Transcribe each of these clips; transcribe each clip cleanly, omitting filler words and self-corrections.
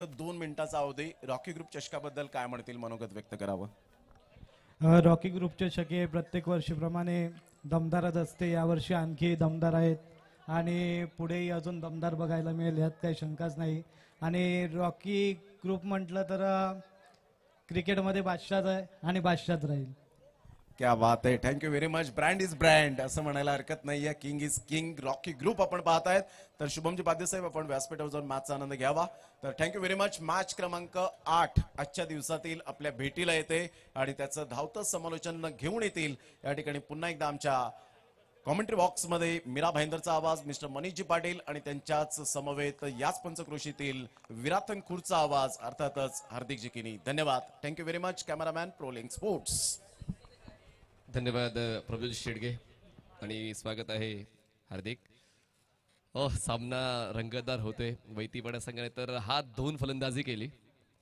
2 मिनिटाचा अवधी Rocky group चषकाबद्दल काय म्हणतील मनोगत व्यक्त करावं. रॉकी ग्रुपचे शके प्रत्येक वर्षीप्रमाणे दमदारच असते. यावर्षी आणखी दमदार आहेत आणि पुढेही अजून दमदार बघायला मिळेल यात काही शंकाच नाही. आणि रॉकी ग्रुप म्हटलं तर क्रिकेटमध्ये बादशाहच आहे आणि बादशाहच राहील. क्या बात आहे. Thank you very much. Brand is brand असं म्हणायला हरकत नाहीये. King is king. Rocky group आपण पाहतायत. तर शुभमजी पाध्ये साहेब आपण व्यासपीठावर जाऊन मॅचचा आनंद घ्यावा. तर थँक्यू व्हेरी मच. मॅच क्रमांक 8 आजच्या दिवसातील आपल्या भेटीला येते आणि त्याचं धावतं समालोचन घेऊन येतील या ठिकाणी पुन्हा एकदा आमच्या कॉमेंट्री बॉक्समध्ये मीरा भाईंदरचा आवाज, मिस्टर मनीषजी पाटील आणि त्यांच्याच समवेत याच पंचक्रोशीतील विराथन खुरचा आवाज अर्थातच हार्दिक जिकिनी. धन्यवाद. Thank you very much. कॅमेरामॅन प्रोलिंग स्पोर्ट्स. धन्यवाद प्रभुजी शेडगे आणि स्वागत आहे हार्दिक. सामना रंगतदार होतोय. वैतीपाडा संघाने तर हात धुवून फलंदाजी केली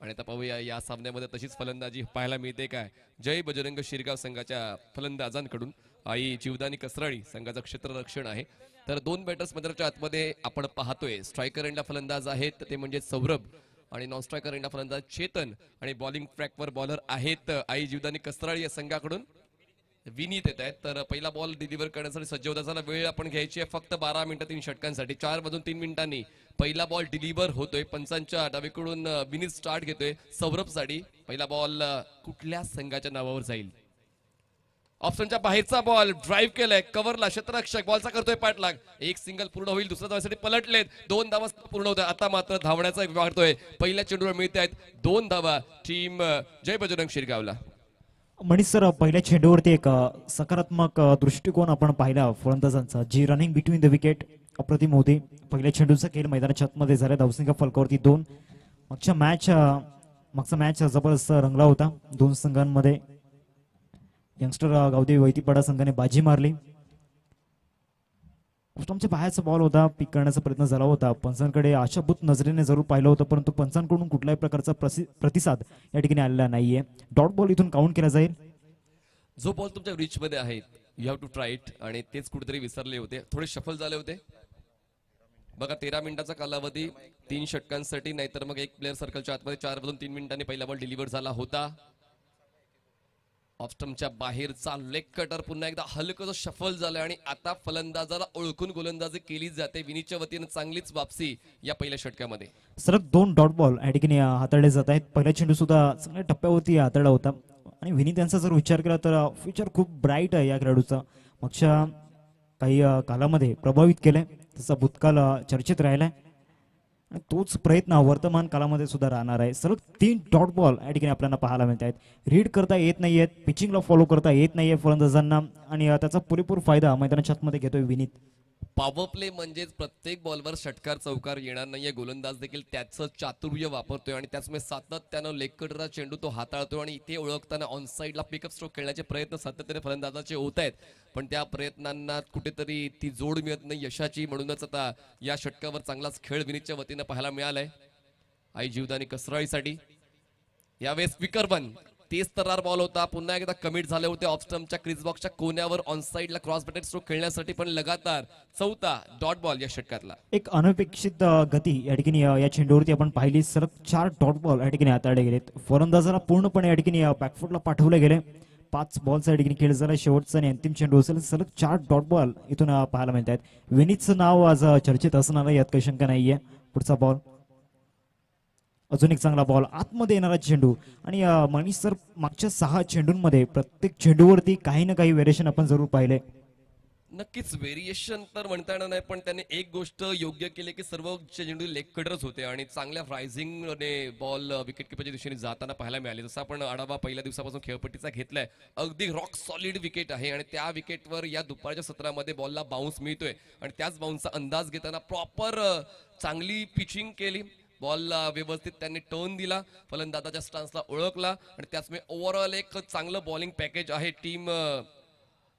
आणि आता पाहूया या सामन्यामध्ये तशीच फलंदाजी पाहायला मिळते काय. जय बजरंग शिरगाव संघाच्या फलंदाजांकडून आई जीवदानी कसराळी संघाचं क्षेत्ररक्षण आहे. तर दोन बॅटर्स मैदानाच्या आतमध्ये आपण पाहतोय. स्ट्रायकर एंडला फलंदाज आहेत ते म्हणजे सौरभ आणि नॉन स्ट्रायकर एंडला फलंदाज चेतन आणि बॉलिंग ट्रॅकवर बॉलर आहेत आई जीवदानी कसराळी या संघाकडून विनीत येत आहेत. तर पहिला बॉल डिलिव्हर करण्यासाठी सज्ज होत असताना वेळ आपण घ्यायची आहे फक्त 12 मिनिटं 3 षटकांसाठी. 4 वाजून 3 मिनिटांनी पहिला बॉल डिलिव्हर होतोय. पंचांच्या डावीकडून विनीत स्टार्ट घेतोय सौरभ साठी. पहिला बॉल कुठल्या संघाच्या नावावर जाईल. ऑप्शनच्या बाहेरचा बॉल ड्राईव्ह केलाय कव्हरला. क्षेत्ररक्षक बॉलचा करतोय पाठलाग. एक सिंगल पूर्ण होईल. दुसऱ्या धावासाठी पलटलेत. 2 धावा पूर्ण होत. आता मात्र धावण्याचा वाढतोय. पहिल्या चेंडूवर मिळते आहेत 2 धावा टीम जय बजरंग शिरगावला. मनीष सर, पहिल्या चेंडूवरती एक सकारात्मक दृष्टिकोन आपण पाहिला फलंदाजांचा. जी रनिंग बिटवीन द विकेट अप्रतिम होती. पहिल्या चेंडूचा खेळ मैदानाच्या आतमध्ये झाला. धावसंख्या फलकावरती 2. मागचा मॅच जबरदस्त रंगला होता. दोन संघांमध्ये यंगस्टर गावदेवी वैतीपाडा संघाने बाजी मारली. आमच्या बाहेरचा बॉल होता. पिक करण्याचा प्रयत्न झाला होता. पंचांकडे आशाभूत नजरेने जरूर पाहिलं होतं परंतु पंचांकडून कुठल्याही प्रकारचा प्रतिसाद या ठिकाणी आलेला नाहीये. डॉट बॉल इथून काउंट केला जाईल. जो बॉल तुमच्या रिच मध्ये आहे you have to try it. आणि तेच कुठेतरी विसरले होते. थोडे शफल झाले होते. बघा 13 मिनिटाचा कालावधी 3 षटकांसाठी. नाहीतर मग एक प्लेअर सर्कलच्या आतमध्ये 4 वाजून 3 मिनिटांनी पहिला बॉल डिलिव्हर झाला होता. ऑफस्टमच्या बाहेरचा लेग कटर पुन्हा एकदा हलकं शफल झालं आणि आता फलंदाजाला ओळखून गोलंदाजी केली जाते. विनीच्या वतीनं चांगलीच वापसी या पहिल्या षटकामध्ये. सलग 2 डॉट बॉल या ठिकाणी हाताळले जात आहेत. पहिला चेंडू सुद्धा चांगल्या टप्प्यावरती हाताळला होता आणि विनीत यांचा जर विचार केला तर फ्युचर खूप ब्राईट आहे या खेळाडूचा. मागच्या काही कालामध्ये प्रभावित केलंय. त्याचा भूतकाल चर्चेत राहिलाय आणि तोच प्रयत्न वर्तमान कालामध्ये सुद्धा राहणार आहे. सलग 3 डॉट बॉल या ठिकाणी आपल्याला पाहायला मिळत आहेत. रीड करता येत नाहीयेत. पिचिंगला फॉलो करता येत नाहीये फलंदाजांना आणि त्याचा पुरेपूर फायदा मैदानाच्या आतमध्ये घेतोय विनीत. पॉवर प्ले म्हणजेच प्रत्येक बॉलवर षटकार चौकार येणार नाहीये. गोलंदाज देखील त्याचं चातुर्य वापरतोय आणि त्याचमुळे सातत्यानं लेग कटरचा चेंडू तो हाताळतोय आणि इथे ओळखताना ऑन साईडला पिकअप स्ट्रोक खेळण्याचे प्रयत्न सातत्याने फलंदाजाचे होत आहेत. पण त्या प्रयत्नांना कुठेतरी ती जोड मिळत नाही यशाची. म्हणूनच आता या षटकावर चांगलाच खेळ विनीतच्या वतीनं पाहायला मिळालाय आई जीवदानी कसराळीसाठी. यावेळेस स्पीकर बन 30 तरार बॉल होता. पुन्हा एकदा कमिट झाले होते ऑफस्टम्पच्या क्रिस बॉक्सच्या कोण्यावर ऑन साईडला क्रॉस बॅटेड स्ट्रोक खेळण्यासाठी. पण लगातार 4था डॉट बॉल या षटकातला. एक अनपेक्षित गती या ठिकाणी या चेंडूवरती आपण पाहिली. सलग 4 डॉट बॉल या ठिकाणी हाताळले गेलेत. फलंदाजाला पूर्णपणे या ठिकाणी बॅकफुटला पाठवले गेले. 5 बॉलचा या ठिकाणी खेळ झाला. शेवटचा आणि अंतिम चेंडू असेल. सलग 4 डॉट बॉल इथून पाहायला मिळत आहेत. विनीतचं नाव आज चर्चेत असणार आहे यात काही शंका नाहीये. पुढचा बॉल अजून एक चांगला बॉल आतमध्ये येणारा चेंडू. आणि मनीष सर, मागच्या 6 चेंडूंमध्ये प्रत्येक चेंडूवरती काही ना काही व्हेरिएशन आपण जरूर पाहिले. नक्कीच व्हेरिएशन तर म्हणता येणार नाही. पण त्याने एक गोष्ट योग्य केली की सर्व चेंडू लेग कटरच होते आणि चांगल्या रायझिंगने बॉल विकेट किपरच्या दिशेने जाताना पाहायला मिळाले. जसं आपण आढावा पहिल्या दिवसापासून खेळपट्टीचा घेतलाय. अगदी रॉक सॉलिड विकेट आहे आणि त्या विकेटवर या दुपारच्या सत्रामध्ये बॉलला बाउन्स मिळतोय आणि त्याच बाउन्सचा अंदाज घेताना प्रॉपर चांगली पिचिंग केली. बॉलला व्यवस्थित त्यांनी टर्न दिला. फलंदाजाच्या स्टान्सला ओळखला आणि त्याचमुळे ओव्हरऑल एक चांगलं बॉलिंग पॅकेज आहे टीम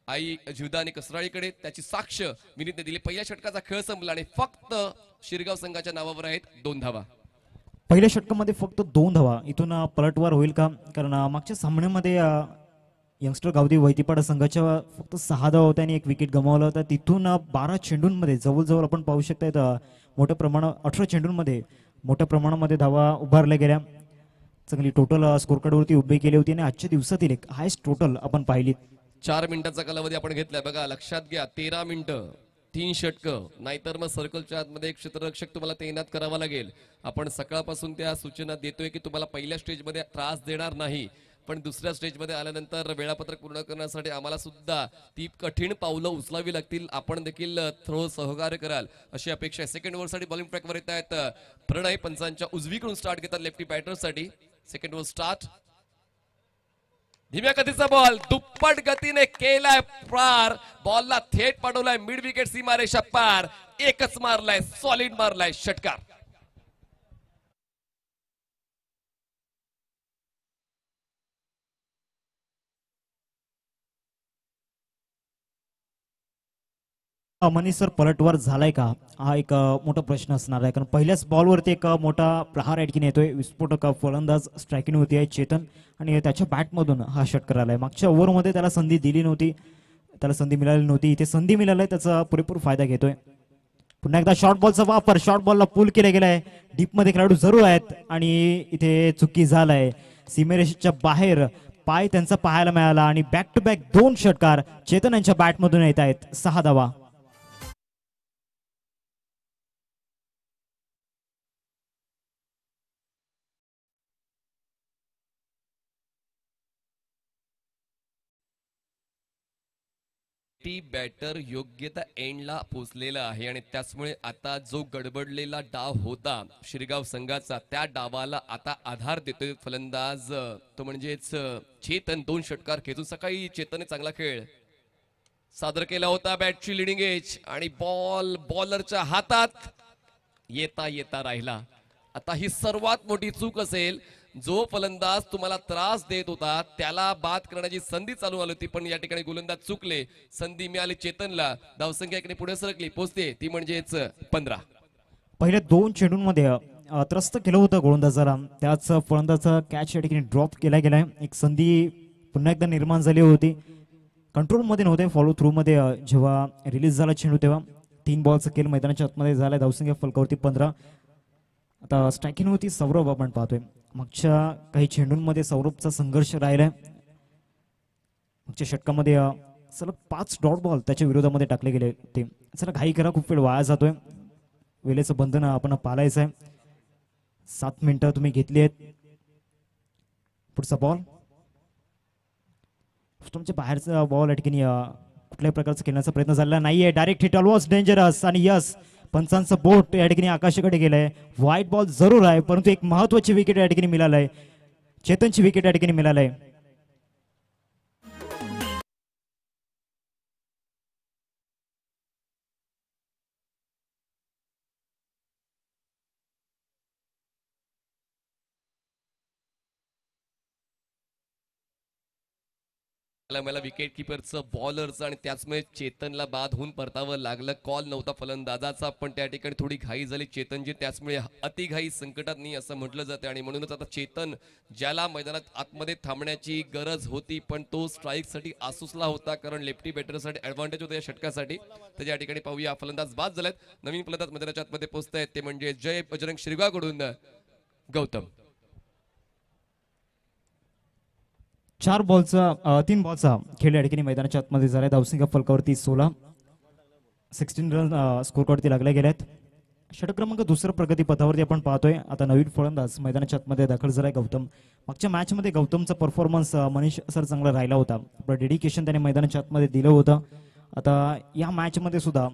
आई जीवदानी कसराळीकडे. त्याची साक्ष विनीतने दिली. पहिल्या षटकाचा खेळ संपला आणि फक्त शिरगाव संघाच्या नावावर आहेत 2 धावा. पहिल्या षटकामध्ये फक्त 2 धावा. इथून पलटवार होईल का? कारण मागच्या सामन्यामध्ये यंगस्टर गावदेवी वैतीपाडा संघाच्या फक्त 6 धावा होत्या आणि 1 विकेट गमावला होता. तिथून 12 चेंडूंमध्ये जवळजवळ आपण पाहू शकता मोठ्या प्रमाणात 18 चेंडूंमध्ये मोठ्या प्रमाणामध्ये धावा उभारल्या गेल्या, चांगली टोटल स्कोर कार्डवरती उभी केली होती आणि आजच्या दिवसातील एक हायस्ट टोटल आपण पाहिली. 4 मिनिटाचा कालावधी आपण घेतलाय बघा, लक्षात घ्या 13 मिनिटं 3 षटकं, नाहीतर मग सर्कलच्या आतमध्ये एक क्षेत्ररक्षक तुम्हाला तैनात करावा लागेल. आपण सकाळपासून त्या सूचना देतोय की तुम्हाला पहिल्या स्टेजमध्ये त्रास देणार नाही, पण दुसऱ्या स्टेजमध्ये आल्यानंतर वेळापत्रक पूर्ण करण्यासाठी आम्हाला सुद्धा ती कठीण पावलं उचलावी लागतील. आपण देखील थोडं सहकार्य कराल अशी अपेक्षा आहे. सेकंड ओव्हरसाठी बॉलिंग ट्रॅकवर येत आहेत प्रणय, पंचांच्या उजवीकडून स्टार्ट घेतात लेफ्टी बॅटरसाठी. Second over start. धीम्या गतीचा बॉल दुप्पट गतीने केलाय पार, बॉलला थेट पाठवलाय मिड विकेट सीमारेषा पार, एकच मारलाय, सॉलिड मारलाय षटकार. मनीष सर पलटवार झालाय का, हा एक मोठा प्रश्न असणार आहे. कारण पहिल्याच बॉलवरती एक मोठा प्रहार अडकीने येतोय. विस्फोटक फलंदाज स्ट्रायकिंग होती आहे चेतन आणि त्याच्या बॅटमधून हा षटकार आलाय. मागच्या ओव्हरमध्ये त्याला संधी दिली नव्हती, त्याला संधी मिळाली नव्हती, इथे संधी मिळाली, त्याचा पुरेपूर फायदा घेतोय. पुन्हा एकदा शॉर्ट बॉलचा वापर, शॉर्ट बॉलला पूल केला गेलाय. डीप मध्ये खेळाडू जरूर आहेत आणि इथे चुकी झालाय. सीमेरेषेच्या बाहेर पाय त्यांचा पाहायला मिळाला आणि बॅक टू बॅक 2 षटकार चेतन यांच्या बॅटमधून येत आहेत. 6 धावा. टी बॅटर योग्य त्या एंडला पोहोचलेला आहे आणि त्याचमुळे आता जो गडबडलेला डाव होता शिरगाव संघाचा, त्या डावाला आता आधार देतोय फलंदाज, तो म्हणजेच चेतन. 2 षटकार खेचून सकाळी चेतनने चांगला खेळ सादर केला होता. बॅटची लिडिंग एज आणि बॉल बॉलरच्या हातात येता येता राहिला. आता ही सर्वात मोठी चूक असेल. जो फलंदाज तुम्हाला त्रास देत होता त्याला बाद करण्याची संधी चालू आली होती, पण या ठिकाणी गोलंदाज चुकले. संधी मिळाली चेतनला, धावसंख्या एकाने पुढे सरकली, पोहोचते ती म्हणजेच 15. पहिल्या 2 चेंडूंमध्ये त्रस्त केलं होतं गोलंदाजाला, त्याच फलंदाजाचा कॅच या ठिकाणी ड्रॉप केला गेलाय. एक संधी पुन्हा एकदा निर्माण झाली होती. कंट्रोलमध्ये नव्हते, फॉलो थ्रू मध्ये जेव्हा रिलीज झाला चेंडू तेव्हा 3 बॉलचा खेळ मैदानाच्या आतमध्ये झालाय. धावसंख्या फलकावरती 15. आता स्ट्रायकिंग होती सौरभ आपण पाहतोय. मागच्या काही चेंडूंमध्ये सौरभचा संघर्ष राहिलाय. मागच्या षटकामध्ये सलग 5 डॉट बॉल त्याच्या विरोधामध्ये टाकले गेले होते. चला घाई करा, खूप वेळ वाया जातोय. वेळेचं बंधन आपण पाळायचं आहे. 7 मिनिटं तुम्ही घेतली आहेत. पुढचा बॉल तुमच्या बाहेरचा बॉल या ठिकाणी कुठल्याही प्रकारचा खेळण्याचा प्रयत्न झालेला नाहीये. डायरेक्ट हिट ऑलमोस्ट डेंजरस आणि यस, पंचांचं बोट या ठिकाणी आकाशाकडे गेलंय. व्हाईट बॉल जरूर आहे, परंतु एक महत्वाची विकेट या ठिकाणी मिळालंय. चेतनची विकेट या ठिकाणी मिळालंय. मला विकेट किपरचं, बॉलरचं आणि त्याचमुळे चेतनला बाद होऊन परतावं लागलं. कॉल नव्हता फलंदाजाचा, पण त्या ठिकाणी थोडी घाई झाली चेतनची, त्याचमुळे अतिघाई संकटात नाही असं म्हटलं जाते. आणि म्हणूनच आता चेतन, ज्याला मैदानात आतमध्ये थांबण्याची गरज होती पण तो स्ट्राईकसाठी आसुसला होता, कारण लेफ्टी बॅटरसाठी ऍडव्हान्टेज होता या षटकासाठी, तर या ठिकाणी पाहूया फलंदाज बाद झालेत. नवीन फलंदाज मैदानाच्या आतमध्ये पोहोचतायत, ते म्हणजे जय बजरंग शिरगावकडून गौतम. 3 बॉलचा खेळ या ठिकाणी मैदानाच्या आतमध्ये झालाय. धावसंख्या फलकावरती 16 रन स्कोर कार्डवरती लागले गेलेत. षटक क्रमांक 2 प्रगती पथावरती आपण पाहतोय. आता नवीन फलंदाज मैदानाच्या आतमध्ये दाखल झालाय गौतम. मागच्या मॅच मध्ये गौतमचा परफॉर्मन्स मनीष सर चांगला राहिला होता. आपलं डेडिकेशन त्याने मैदानाच्या आतमध्ये दिलं होतं. आता या मॅच मध्ये सुद्धा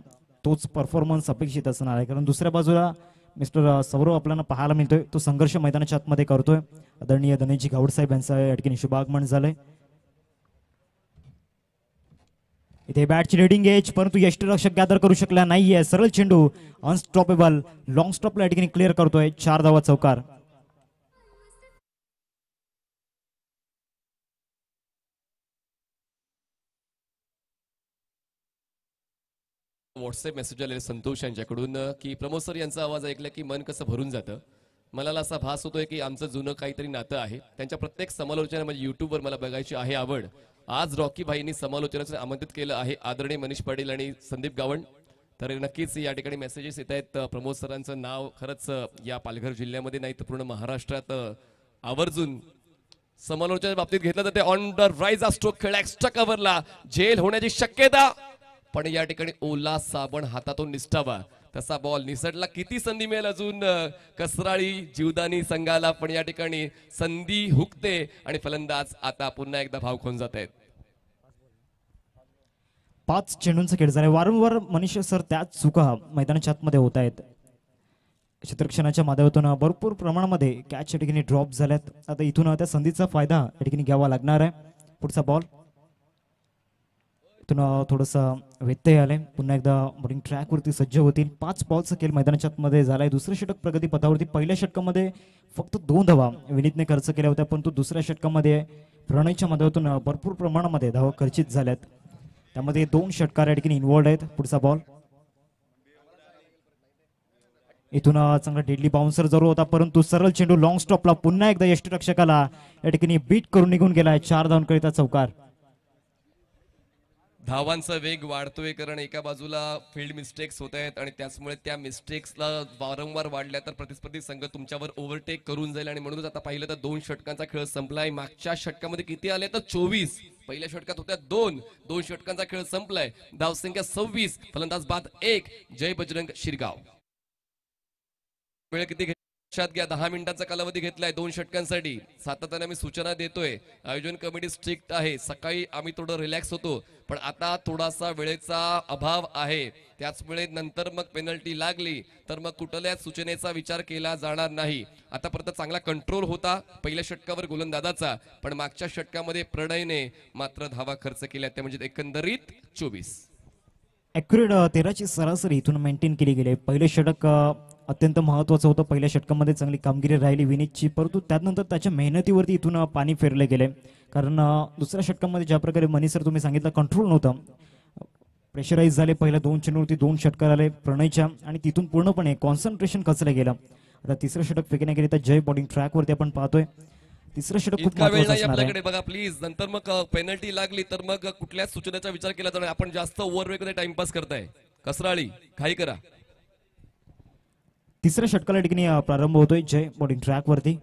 तोच परफॉर्मन्स अपेक्षित असणार आहे, कारण दुसऱ्या बाजूला मिस्टर सौरव आपल्याला पाहायला मिळतोय. तो संघर्ष मैदानाच्या आतमध्ये करतोय. आदरणीय धनेजी गावड साहेब यांचा या ठिकाणी शुभागमन झालंय. इथे बॅटची लीडिंग एज, परंतु यष्टीरक्षक गॅदर करू शकला नाहीये. सरळ चेंडू अनस्टॉपेबल लॉंग स्टॉपला या ठिकाणी क्लिअर करतोय. 4 धावा चौकार. व्हॉट्सअप मेसेज आलेले संतोष यांच्याकडून की प्रमोद सर यांचा आवाज ऐकला की मन कसं भरून जातं. मला असा भास होतोय की आमचं जुनं काहीतरी नातं आहे. त्यांच्या प्रत्येक समालोचना म्हणजे युट्यूबवर मला बघायची आहे आवड. आज रॉकी भाईंनी समालोचनाचं आमंत्रित केलं आहे आदरणीय मनीष पाटील आणि संदीप गावंड. तर नक्कीच या ठिकाणी मेसेजेस येत आहेत. प्रमोद सरांचं नाव खरंच या पालघर जिल्ह्यामध्ये नाही तर पूर्ण महाराष्ट्रात आवर्जून समालोचनाच्या बाबतीत घेतलं तर ते ऑन द राईज हा स्ट्रोक खेळ एक्स्ट्रा कव्हरला झेल होण्याची शक्यता, पण या ठिकाणी ओला साबण हातातून निष्ठावा तसा बॉल निसटला. किती संधी मिळेल अजून कसराळी जीवदानी संघाला, पण या ठिकाणी संधी हुकते आणि फलंदाज आता पुन्हा एकदा भाव खाऊन जात आहेत. 5 चेंडूंचा खेळ झालाय. वारंवार मनीष सर त्याच चुका मैदानाच्या आतमध्ये होत आहेत. क्षेत्ररक्षणाच्या माध्यमातून भरपूर प्रमाणामध्ये कॅच या ठिकाणी ड्रॉप झाल्यात. आता इथून त्या संधीचा फायदा या ठिकाणी घ्यावा लागणार आहे. पुढचा बॉल इथून थोडंसं व्यत्यय आले. पुन्हा एकदा बॉलिंग ट्रॅकवरती सज्ज होतील. 5 बॉलचा खेळ मैदानाच्या आतमध्ये झालाय. दुसरं षटक प्रगती पथावरती. पहिल्या षटकामध्ये फक्त 2 धावा विनीतने खर्च केल्या होत्या, परंतु दुसऱ्या षटकामध्ये प्रणयच्या माध्यमातून भरपूर प्रमाणामध्ये धावा खर्चित झाल्यात. त्यामध्ये 2 षटकार या ठिकाणी इन्व्हॉल्ड आहेत. पुढचा बॉल इथून चांगला डेडली बाउन्सर जरूर होता, परंतु सरळ चेंडू लॉंग स्टॉपला पुन्हा एकदा यष्टीरक्षकाला या ठिकाणी बीट करून निघून गेलाय. 4 धावांकरिता चौकार. धावांचा वेग वाढतोय कारण एका बाजूला फील्ड मिस्टेक्स होत आहेत आणि त्याचमुळे त्या मिस्टेक्सला वारंवार वाढल्या तर प्रतिस्पर्धी संघ तुमच्यावर ओव्हरटेक करून जाईल. आणि म्हणूनच आता पाहिलं तर 2 षटकांचा खेळ संपलाय. मागच्या षटकामध्ये किती आले तर 24, पहिल्या षटकात होत्या 2 षटकांचा खेळ संपलाय. धावसंख्या 26, फलंदाज बाद 1. जय बजरंग शिरगाव. वेळ किती लक्षात घ्या, 10 मिनिटांचा कालावधी घेतलाय 2 षटकांसाठी. सातत्याने आम्ही सूचना देतोय, आयोजन कमिटी स्ट्रिक्ट आहे. सकाळी आम्ही थोडं रिलॅक्स होतो, पण आता थोडासा वेळेचा अभाव आहे. त्याचमुळे नंतर मग पेनल्टी लागली तर मग कुठल्याच सूचनेचा विचार केला जाणार नाही. आतापर्यंत चांगला कंट्रोल होता पहिल्या षटकावर गोलंदाजाचा, पण मागच्या षटकामध्ये प्रणयने मात्र धावा खर्च केल्या, त्या म्हणजे एकंदरीत 24. ॲक्युरेट 13ची सरासरी इथून मेंटेन केली गेली. पहिलं षटक अत्यंत महत्त्वाचं होतं. पहिल्या षटकामध्ये चांगली कामगिरी राहिली विनीतची, परंतु त्यानंतर त्याच्या मेहनतीवरती इथून पाणी फेरले गेले. कारण दुसऱ्या षटकामध्ये ज्या प्रकारे मनी सर तुम्ही सांगितलं कंट्रोल नव्हतं, प्रेशराईज झाले. पहिल्या 2 चेंडूवरती 2 षटकार आले प्रणयच्या आणि तिथून पूर्णपणे कॉन्सन्ट्रेशन खचलं गेलं. आता तिसरं षटक फेकण्या गेले तर जय बॉलिंग ट्रॅकवरती आपण पाहतोय. तिसरं षटक खूप इतका वेळ महत्त्वाचं नाही असणार आपल्याकडे आहे. बघा प्लीज. नंतर मग पेनल्टी लागली तर मग कुठल्याच सूचनेचा विचार केला जाणार. आपण जास्त ओव्हरवेग मध्ये टाइमपास करताय. कसराळी घाई करा. तिसऱ्या षटकाला ठिकाणी प्रारंभ होतोय जय बॉलिंग ट्रॅक वरती.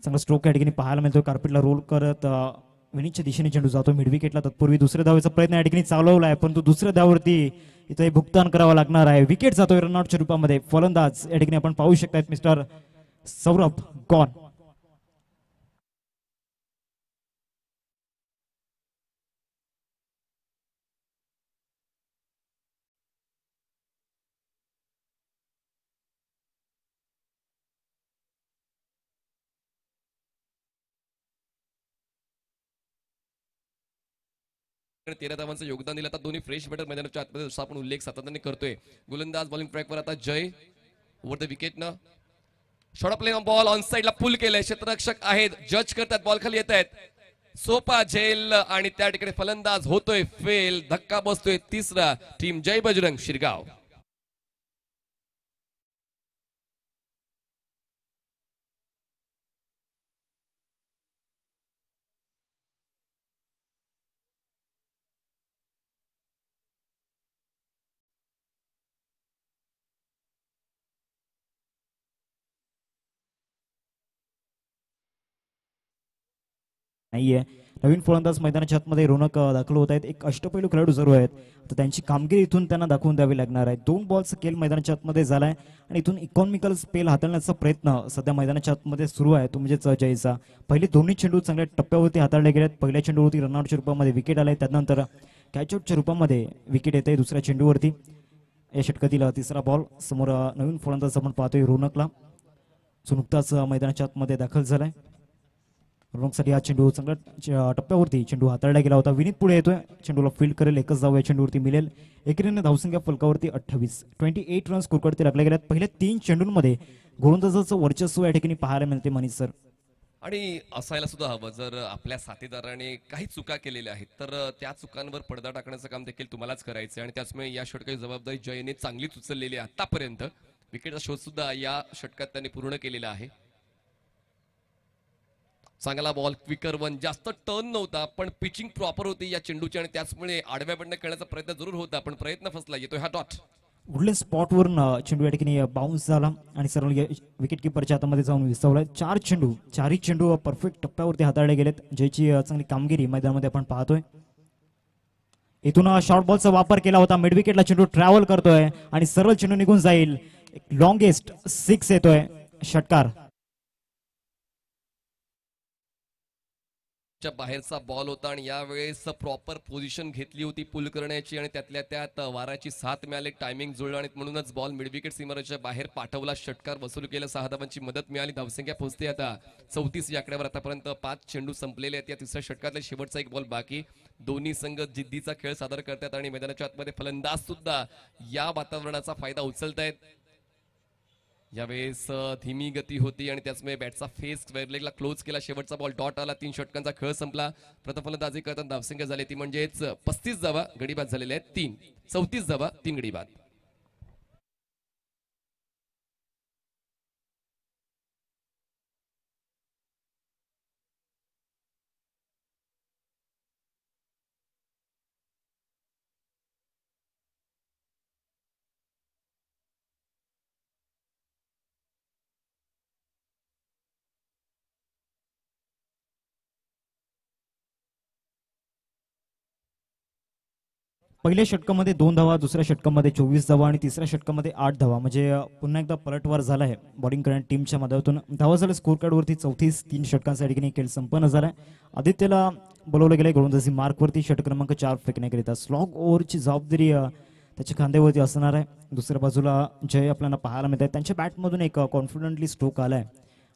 चांगला स्ट्रोक या ठिकाणी पाहायला मिळतोय. कार्पेटला रोल करत विनीतच्या दिशेने चेंडू जातो मिड विकेटला. तत्पूर्वी दुसऱ्या धावेचा प्रयत्न या ठिकाणी चालवला आहे, परंतु दुसऱ्या धावेवरती इथे भुगतान करावं लागणार आहे. विकेट जातोय रनआउटच्या रूपामध्ये. फलंदाज या ठिकाणी आपण पाहू शकतात मिस्टर सौरभ गॉन. आणि 13 धावांचं योगदान दिलं. आता दोन्ही फ्रेश बॅटर मैदानाच्या आतमध्ये जसा आपण उल्लेख सातत्याने करतोय. गोलंदाज बॉलिंग ट्रॅकवर आता जय ओव्हर द विकेट न शॉर्ट प्ले बॉल ऑन साइडला पुल केलंय. क्षेत्ररक्षक आहेत, जज करतात, बॉल खाली येत आहेत. सोपा झेल आणि त्या ठिकाणी फलंदाज होतोय फेल. धक्का बसतोय तिसरा. टीम जय बजरंग शिरगाव. नाहीये. नवीन फलंदाज मैदानाच्या आतमध्ये रोनक दाखल होत आहेत. एक अष्टपैलू खेळाडू जरूर आहेत, तर त्यांची कामगिरी इथून त्यांना दाखवून द्यावी लागणार आहे. 2 बॉलचा खेळ मैदानाच्या आतमध्ये झालाय आणि इथून इकॉनॉमिकल स्पेल हाताळण्याचा प्रयत्न सध्या मैदानाच्या आतमध्ये सुरू आहे, तो म्हणजेच जयचा. पहिले दोन्ही चेंडू चांगल्या टप्प्यावरती हाताळले गेलेत. पहिल्या चेंडूवरती रनआउटच्या रूपामध्ये विकेट आलाय, त्यानंतर कॅचआउटच्या रूपामध्ये विकेट येते दुसऱ्या चेंडूवरती. या षटकातील तिसरा बॉल समोर नवीन फलंदाज आपण पाहतोय रोनकला, जो नुकताच मैदानाच्या आतमध्ये दाखल झालाय. रोनकसाठी हा चेंडू चांगल्या टप्प्यावरती चेंडू हाताळला गेला होता. विनीत पुढे येतोय, चेंडूला फील्ड करेल, एकच धाव या चेंडूवरती मिळेल. एकेरीने धावसंख्या फलकावरती 28 रन्स स्कोरवरती लागले गेल्यात. पहिल्या 3 चेंडूंमध्ये गोलंदाजाचं वर्चस्व या ठिकाणी पाहायला मिळते मनीष सर. आणि असायला सुद्धा हवं. जर आपल्या साथीदाराने काही चुका केलेल्या आहेत तर त्या चुकांवर पडदा टाकण्याचं काम देखील तुम्हालाच करायचं. आणि त्याचमुळे या षटकाची जबाबदारी जयने चांगलीच उचललेली आहे आतापर्यंत. विकेटचा शोध सुद्धा या षटकात त्यांनी पूर्ण केलेला आहे. चांगला बॉल, क्विकर वन, जास्त टर्न नव्हता पण पिचिंग प्रॉपर होती या चेंडूची आणि त्याचमुळे आडव्या पडणे खेळण्याचा प्रयत्न जरूर होता पण प्रयत्न फसला. येतोय हा डॉट. उडले स्पॉटवरून चेंडू या ठिकाणी बाउन्स झाला आणि सरळ विकेट किपरच्या हातामध्ये जाऊन विसवला. 4 चेंडू, 4ही चेंडू परफेक्ट टप्प्यावरती हाताळले गेलेत, ज्याची चांगली कामगिरी मैदानामध्ये आपण पाहतोय. इथून शॉर्ट बॉलचा वापर केला होता. मिड विकेटला चेंडू ट्रॅव्हल करतोय आणि सरळ चेंडू निघून जाईल. लॉंगेस्ट 6 येतोय, षटकार. बाहेरचा बॉल होता आणि यावेळेस प्रॉपर पोझिशन घेतली होती पुल करण्याची आणि त्यातल्या त्यात वाराची साथ मिळाली, टायमिंग जुळलं आणि म्हणूनच बॉल मिडविकेट सीमारेषेच्या बाहेर पाठवला. षटकार वसूल केला. 6 धावांची मदत मिळाली. धावसंख्या पोहोचते आता 34 या आकड्यावर. आतापर्यंत 5 चेंडू संपलेले आहेत. या तिसऱ्या षटकातला शेवटचा एक बॉल बाकी. दोन्ही संघ जिद्दीचा खेळ सादर करतात आणि मैदानाच्या आतमध्ये फलंदाज सुद्धा या वातावरणाचा फायदा उचलतायत. यावेळेस धीमी गती होती आणि त्याचमुळे बॅटचा फेस स्क्वेअर लेगला क्लोज केला. शेवटचा बॉल डॉट आला. 3 षटकांचा खेळ संपला. प्रथम फलंदाजी करताना धावसंख्या झाली ती म्हणजेच 35 धावा. गडीबाद झालेले आहेत 3. 34 धावा, 3 गडीबाद. पहिल्या षटकामध्ये 2 धावा, दुसऱ्या षटकामध्ये 24 धावा आणि तिसऱ्या षटकामध्ये 8 धावा. म्हणजे पुन्हा एकदा पलटवार झाला आहे बॉलिंग करणाऱ्या टीमच्या माध्यमातून. धावा झाल्या स्कोर कार्डवरती 34. 3 षटकांचा ठिकाणी खेळ संपन्न झालाय. आदित्यला बोलवलं गेलंय गोलंदाजी मार्कवरती षटक क्रमांक 4 फेकण्याकरिता. स्लॉग ओव्हरची जबाबदारी त्याच्या खांद्यावरती असणार आहे. दुसऱ्या बाजूला जय आपल्याला पाहायला मिळत आहे. त्यांच्या बॅटमधून एक कॉन्फिडंटली स्ट्रोक आलाय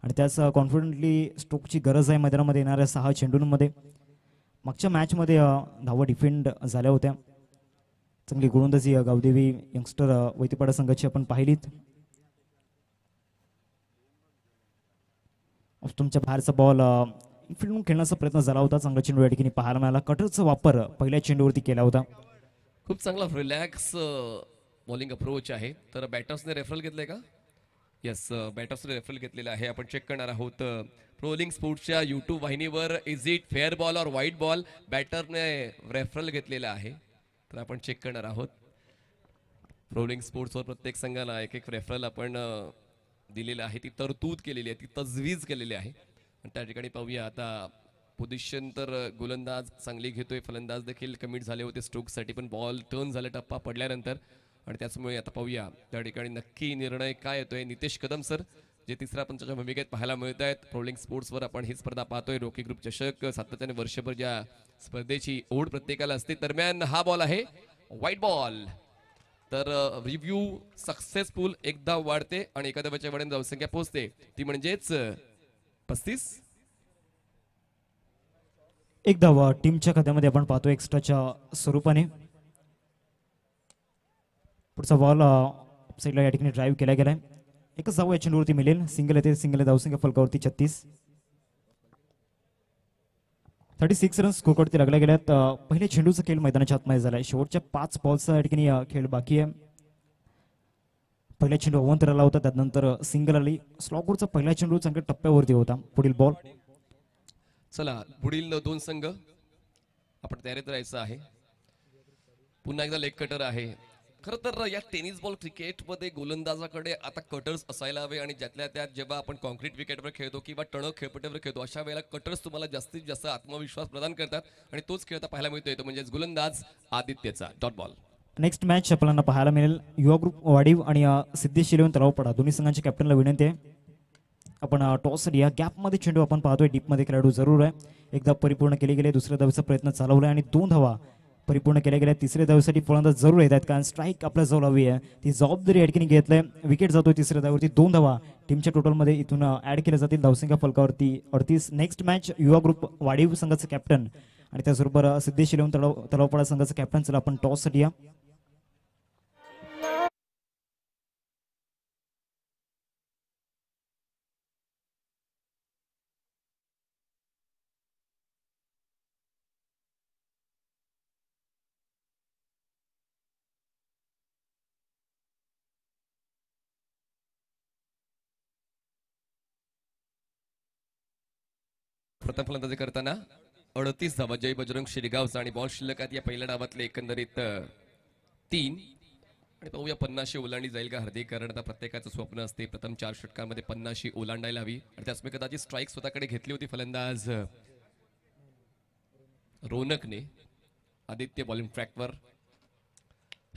आणि त्याच कॉन्फिडंटली स्ट्रोकची गरज आहे मैदानामध्ये येणाऱ्या 6 चेंडूंमध्ये. मागच्या मॅचमध्ये धावा डिफेंड झाल्या होत्या. चांगली गोलंदाजी गावदेवी यंगस्टर वैतीपाडा संघाची आपण पाहिलीत. तुमच्या बाहेरचा बॉल फिल्डून खेळण्याचा प्रयत्न झाला होता. चांगला चेंडू या ठिकाणी पाहायला मिळाला. कटरचा वापर पहिल्या चेंडूवरती केला होता. खूप चांगला रिलॅक्स बॉलिंग अप्रोच आहे. तर बॅटर्सने रेफरल घेतलंय का? येस, बॅटर्सने रेफरल घेतलेला आहे. आपण चेक करणार आहोत प्रोलिंग स्पोर्ट्सच्या यूट्यूब वाहिनीवर. इज इट फेअर बॉल और व्हाईट बॉल? बॅटरने रेफरल घेतलेला आहे. तर आपण चेक करणार आहोत. रोलिंग स्पोर्ट्सवर प्रत्येक संघाला एक एक रेफरल आपण दिलेला आहे. ती तरतूद केलेली आहे, ती तजवीज केलेली आहे. आणि त्या ठिकाणी पाहूया आता पोझिशन तर गोलंदाज चांगली घेतोय. फलंदाज देखील कमिट झाले होते स्ट्रोकसाठी पण बॉल टर्न झाला टप्पा पडल्यानंतर. आणि त्याचमुळे आता पाहूया त्या ठिकाणी नक्की निर्णय काय येतोय. नितेश कदम सर जे तिसऱ्या पंचाच्या भूमिकेत पाहायला मिळत आहेत. रोलिंग स्पोर्ट्सवर आपण ही स्पर्धा पाहतोय. रॉकी ग्रुप चषक सातत्याने वर्षभर ज्या स्पर्धेची ओढ प्रत्येकाला असते. दरम्यान हा बॉल आहे व्हाईट बॉल. तर रिव्ह्यू सक्सेसफुल. एकदा वाढते आणि एका धावाच्या वाढीने धावसंख्या पोहोचते ती म्हणजेच 35. एक धावा टीमच्या खात्यामध्ये आपण पाहतो एक्स्ट्राच्या स्वरूपाने. पुढचा बॉल साईडला या ठिकाणी ड्राईव्ह केला गेलाय. एकच धाव या चेंडूवरती मिळेल. सिंगल येते. सिंगल धावसंख्या फलकावरती 36. 36 रन्स स्कोरवरती लागल्या गेल्यात. पहिल्या चेंडूचा खेळ मैदानाच्या आतमध्ये झालाय. शेवटच्या 5 बॉल्सचा या ठिकाणी खेळ बाकी आहे. पहिला चेंडू अवंतर आला होता, त्यानंतर सिंगल आली. स्लॉगवरचा पहिला चेंडू चांगल्या टप्प्यावरती होता. पुढील बॉल. चला पुढील 2 संघ आपण तयारीत राहायचं आहे. पुन्हा एकदा लेग कटर आहे. खरं तर या टेनिस बॉल क्रिकेटमध्ये गोलंदाजाकडे आता कटर्स असायला हवे आणि ज्यातल्या त्यात जेव्हा आपण कॉन्क्रीट विकेटवर खेळतो किंवा टणक खेळपट्टीवर खेळतो अशा वेळेला कटर्स तुम्हाला जास्तीत जास्त आत्मविश्वास प्रदान करतात आणि तोच खेळ आता पाहायला मिळतोय तो म्हणजे गोलंदाज आदित्यचा. Dot ball. नेक्स्ट मॅच आपल्याला पाहायला मिळेल युवा ग्रुप वाडीव आणि सिद्धेश शिलेवन तलावपाडा. दोन्ही संघांच्या कॅप्टनला विनंती आहे आपण टॉस या गॅपमध्ये चेंडू आपण पाहतोय. डीपमध्ये खेळाडू जरूर आहे. एकदा परिपूर्ण केले गेले. दुसऱ्या धावेचा प्रयत्न चालवलाय आणि 2 धावा परिपूर्ण केल्या गेल्या. तिसऱ्या धावेसाठी फलंदाज जरूर येत आहेत कारण स्ट्राईक आपल्या जवळ हवी आहे. ती जबाबदारी या ठिकाणी घेतलंय. विकेट जातोय तिसऱ्या धावेवरती. 2 धावा टीमच्या टोटलमध्ये इथून ऍड केल्या जातील. धावसंख्या फलकावरती 38. नेक्स्ट मॅच युवा ग्रुप वाडीव संघाचं कॅप्टन आणि त्याचबरोबर सिद्धेश शिलेवन तलावपाडा संघाचं कॅप्टन. चला आपण टॉससाठी या. प्रथम फलंदाजी करताना 38 धावा जय बजरंग शिरगावचा आणि बॉल शिल्लक आहेत या पहिल्या डावातले एकंदरीत 3. आणि पाहूया 50 ओलांडी जाईल का हार्दिक, कारण आता प्रत्येकाचं स्वप्न असते प्रथम 4 षटकांमध्ये 50 ओलांडायला हवी आणि त्याचमुळे कदाचित स्ट्राईक स्वतःकडे घेतली होती फलंदाज रोनकने. आदित्य बॉलिंग ट्रॅकवर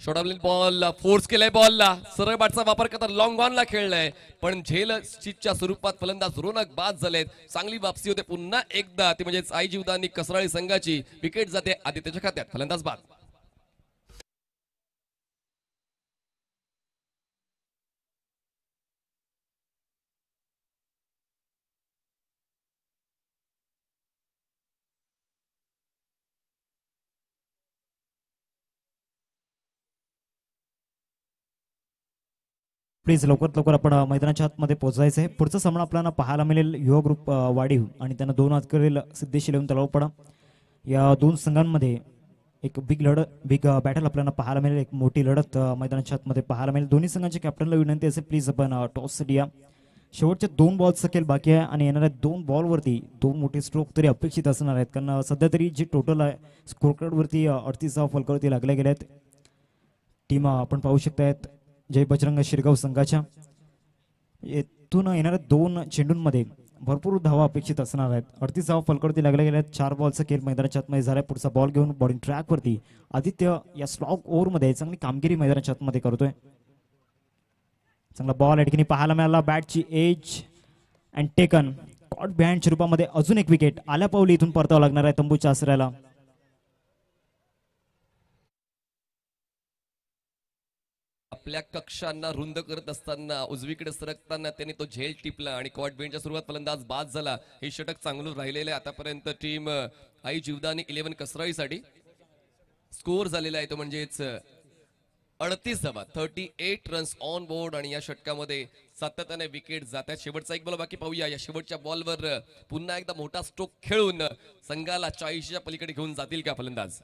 शॉर्ट बॉल फोर्स केलाय, बॉलला सरळ बॅटचा वापर करता लॉंग ऑनला खेळलाय, पण झेल स्टिचच्या स्वरूपात फलंदाज रोनक बाद झालेत. चांगली वापसी होते पुन्हा एकदा, ती म्हणजेच आई जीवदानी कसराळी संघाची. विकेट जाते आदित्यच्या खात्यात, फलंदाज बाद. प्लीज लवकरात लवकर आपण मैदानाच्या आतमध्ये पोहोचायचं आहे. पुढचा सामना आपल्याला पाहायला मिळेल युवा ग्रुप वाढीव आणि त्यांना 2 हात करेल सिद्धेश इलेव्हन तलावपाडा. या 2 संघांमध्ये एक बिग बॅटल आपल्याला पाहायला मिळेल, एक मोठी लढत मैदानाच्या आतमध्ये पाहायला मिळेल. दोन्ही संघांच्या कॅप्टनला विनंती असेल प्लीज आपण टॉस द्या. शेवटचे 2 बॉल्स खेळ बाकी आहे आणि येणाऱ्या 2 बॉलवरती 2 मोठे स्ट्रोक तरी अपेक्षित असणार आहेत, कारण सध्या तरी जी टोटल आहे स्कोरकार्डवरती 38 फलकावरती लागले गेले आहेत. टीम आपण पाहू शकतायत जय बजरंग शिरगाव संघाच्या. येथून येणाऱ्या 2 चेंडूंमध्ये भरपूर धावा अपेक्षित असणार आहेत. 38 फलकावरती लागले गेले आहेत. 4 बॉलचा खेळ मैदानाच्या आतमध्ये झालाय. पुढचा बॉल घेऊन बॉलिंग ट्रॅकवरती आदित्य या स्लॉग ओव्हरमध्ये चांगली कामगिरी मैदानाच्या आतमध्ये करतोय. चांगला बॉल या ठिकाणी पाहायला मिळाला, बॅटची एज अँड टेकन कॉट बिहाइंडच्या रूपामध्ये. अजून एक विकेट आल्या पावली इथून परतावं लागणार आहे तंबूच्या आसऱ्याला. आपल्या कक्षांना रुंद करत असताना उजवीकडे सरकताना त्याने तो झेल टिपला आणि कॉट बेंडच्या सुरुवात फलंदाज बाद झाला. हे षटक चांगलं राहिलेलं आहे आतापर्यंत टीम आई जीवदानी 11 कसराळीसाठी. स्कोर झालेला आहे तो म्हणजेच 38 धावा, 38 रन्स ऑन बोर्ड आणि या षटकामध्ये सातत्याने विकेट जातात. शेवटचा एक बॉल बाकी, पाहूया या शेवटच्या बॉलवर पुन्हा एकदा मोठा स्ट्रोक खेळून संघाला 40च्या पलीकडे घेऊन जातील का फलंदाज.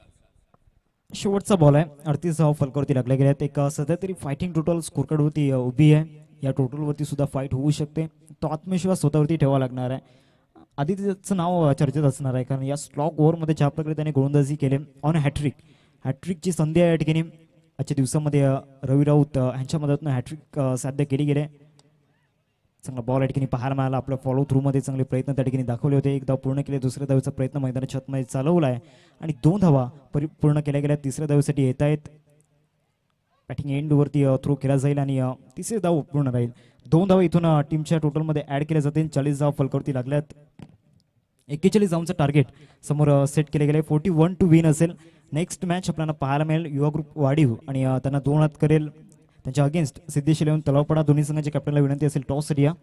शेवटचा बॉल आहे, 38 फलकावरती लागले गेले आहेत. एक सध्या तरी फायटिंग टोटल स्कोरकार्डवरती उभी आहे. या टोटलवरती सुद्धा फाईट होऊ शकते. तो आत्मविश्वास स्वतःवरती ठेवावा लागणार आहे. आदित्यचं नाव चर्चेत असणार आहे, कारण या स्लॉग ओव्हरमध्ये ज्या प्रकारे त्याने गोलंदाजी केले ऑन हॅट्रिकची संधी आहे या ठिकाणी. आजच्या दिवसामध्ये रवी राऊत यांच्या मदतीनं हॅट्रिक साध्य केली गेले. चांगला बॉल या ठिकाणी पाहायला मिळाला. आपल्या फॉलो थ्रू मध्ये चांगले प्रयत्न त्या ठिकाणी दाखवले होते. एक धाव पूर्ण केले, दुसऱ्या धावेचा प्रयत्न मैदानाच्या आतमध्ये चालवला आहे आणि 2 धावा पूर्ण केल्या गेल्या. तिसऱ्या धावेसाठी येत आहेत. बॅटिंग एंड वरती थ्रो केला जाईल आणि तिसरे धाव पूर्ण राहील. 2 धावा इथून टीमच्या टोटलमध्ये ऍड केल्या जातील. 40 धाव फलकावरती लागल्यात. 41 धावांचं टार्गेट समोर सेट केले गेले. 41 टू विन असेल. नेक्स्ट मॅच आपल्याला पाहायला मिळेल युवा ग्रुप वाढीव आणि त्यांना 2 हात करेल त्यांच्या अगेन्स्ट सिद्धेश इलेव्हन तलावपाडा. दोन्ही संघाच्या कॅप्टनला विनंती असेल टॉस द्या.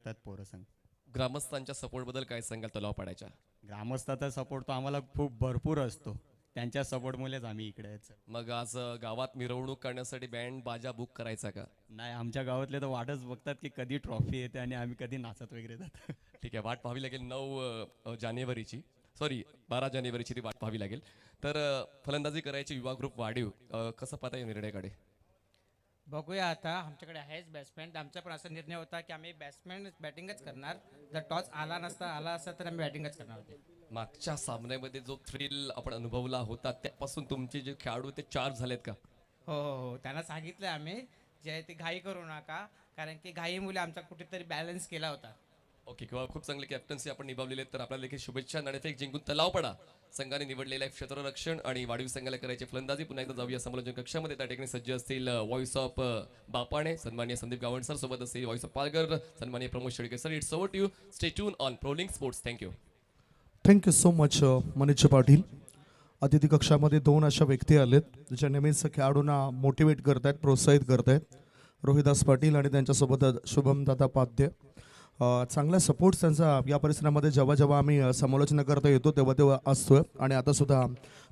शकतात पोरं संघ. ग्रामस्थांच्या सपोर्ट बद्दल काय सांगाल तलाव पाड्याच्या? ग्रामस्थाचा सपोर्ट तो आम्हाला खूप भरपूर असतो, त्यांच्या सपोर्टमुळेच आम्ही इकडे आहेत. मग आज गावात मिरवणूक करण्यासाठी बँड बाजा बुक करायचा का? नाही, आमच्या गावातले तर वाटच बघतात की कधी ट्रॉफी येते आणि आम्ही कधी नाचत वगैरे जातो. ठीक आहे, वाट पाहावी लागेल 9 जानेवारीची, सॉरी 12 जानेवारीची ती वाट पाहावी लागेल. तर फलंदाजी करायची युवा ग्रुप वाढीव, कसं पाहता या निर्णयाकडे? बघूया आता, आमच्याकडे आहेच बॅट्समॅन. आमचा पण असा निर्णय होता की आम्ही बॅट्समॅन बॅटिंगच करणार. जर टॉस आला असता तर आम्ही बॅटिंगच करणार होते. मागच्या सामन्यामध्ये जो थ्रिल आपण अनुभवला होता त्यापासून तुमचे जे खेळाडू ते चार्ज झालेत का? हो हो हो, त्यांना सांगितलं आम्ही जे आहे ते घाई करू नका, कारण की घाईमुळे आमचा कुठेतरी बॅलन्स केला होता. ओके, किंवा खूप चांगली कॅप्टन्सी आपण निभावलेली आहे. तर आपल्याला देखील शुभेच्छा. नाणेफेक जिंकून तलाव पडा संघाने निवडलेल्या क्षेत्ररक्षण आणि वाढीव संघाला करायची फलंदाजी. पुन्हा एकदा जाऊया समालोचन कक्षामध्ये. त्या ठिकाणी सज्ज असतील व्हॉइस ऑफ बापाणे सन्माननीय संदीप गावंड सर, सोबत असतील व्हॉइस ऑफ पालघर सन्माननीय Pramod Shelke sir. It's over to you. Stay tune on प्रोलिंग sports. Thank you. Thank you so much Manish Patil. अतिथी कक्षामध्ये 2 अशा व्यक्ती आलेत ज्या नेहमीच खेळाडूंना मोटिवेट करतायत, प्रोत्साहित करतायत. रोहिदास पाटील आणि त्यांच्यासोबत शुभमदादा पाध्ये. चांगला सपोर्ट त्यांचा या परिसरामध्ये जेव्हा जेव्हा आम्ही समालोचना करता येतो तेव्हा तेव्हा असतोय आणि आता सुद्धा